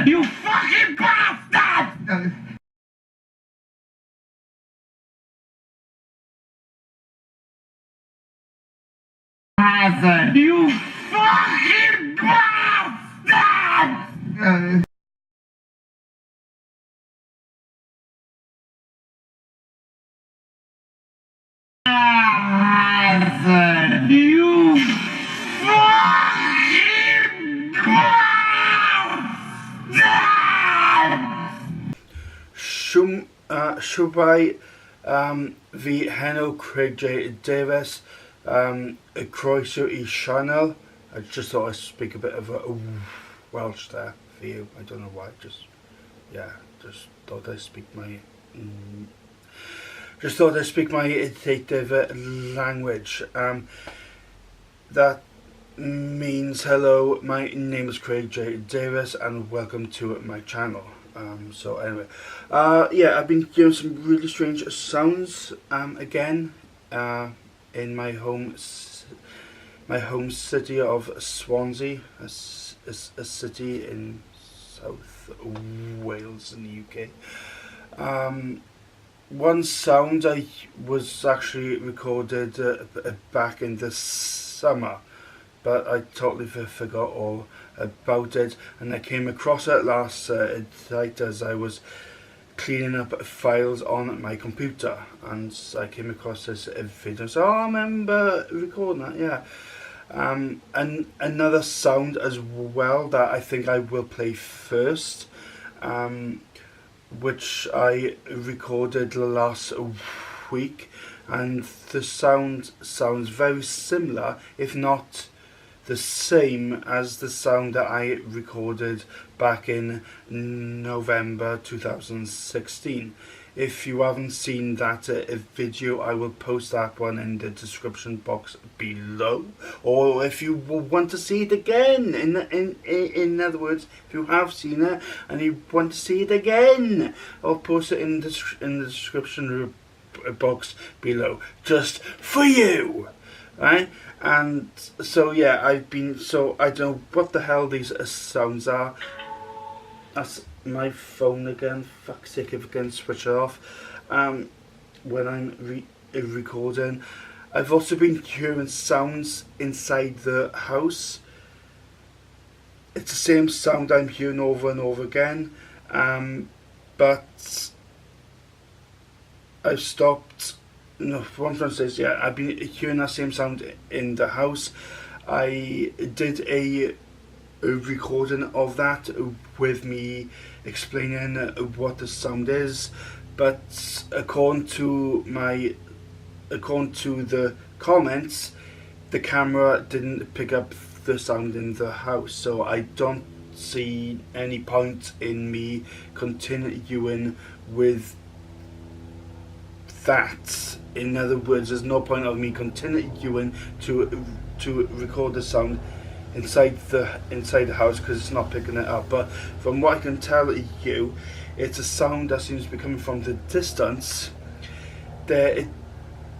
You fucking bastard! You fucking bastard! You fucking bastard! Siwbai fi henw Craig J Davies, croeso I sianel. I just thought I'd speak a bit of Welsh there for you. I don't know why, just thought I'd speak my native language. That means hello, my name is Craig J Davies and welcome to my channel. So anyway, I've been hearing some really strange sounds again in my home city of Swansea, a city in South Wales in the UK. One sound I was actually recorded back in the summer, but I totally forgot all about it, and I came across it last night as I was cleaning up files on my computer, and I came across this video. So I remember recording that, yeah. And another sound as well that I think I will play first, which I recorded last week, and the sound sounds very similar, if not the same as the sound that I recorded back in November 2016. If you haven't seen that video, I will post that one in the description box below. Or if you want to see it again, in other words, if you have seen it and you want to see it again, I'll post it in the description box below, just for you, right? And so yeah, I don't know what the hell these sounds are. That's my phone again. Fuck's sake, if I can switch it off when I'm recording. I've also been hearing sounds inside the house. It's the same sound I'm hearing over and over again, but I've stopped. No, what I'm trying to say is, yeah, I've been hearing that same sound in the house. I did a recording of that with me explaining what the sound is, but according to the comments, the camera didn't pick up the sound in the house, so I don't see any point in me continuing with that. In other words, there's no point of me continuing to record the sound inside the house because it's not picking it up. But from what I can tell you, it's a sound that seems to be coming from the distance. It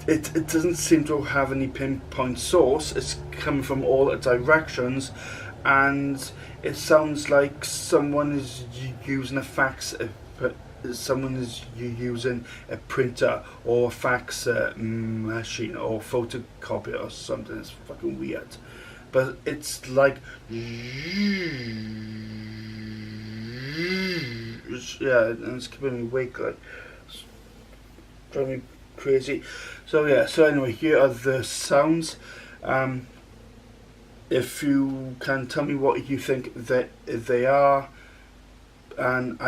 doesn't seem to have any pinpoint source. It's coming from all directions, and it sounds like someone is using a fax. Someone is using a printer or a fax machine or photocopier or something. It's fucking weird, but it's like and it's keeping me awake, like it's driving me crazy. So anyway, here are the sounds. If you can tell me what you think that they are, and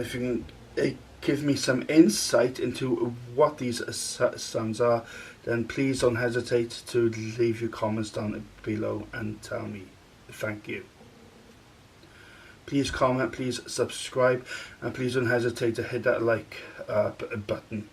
if you can give me some insight into what these sounds are, then please don't hesitate to leave your comments down below and tell me. Thank you. Please comment, please subscribe, and please don't hesitate to hit that like button.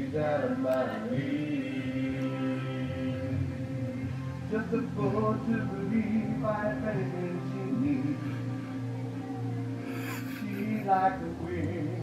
She's out of my league. Just a fool to believe I have anything she needs. She like the wind.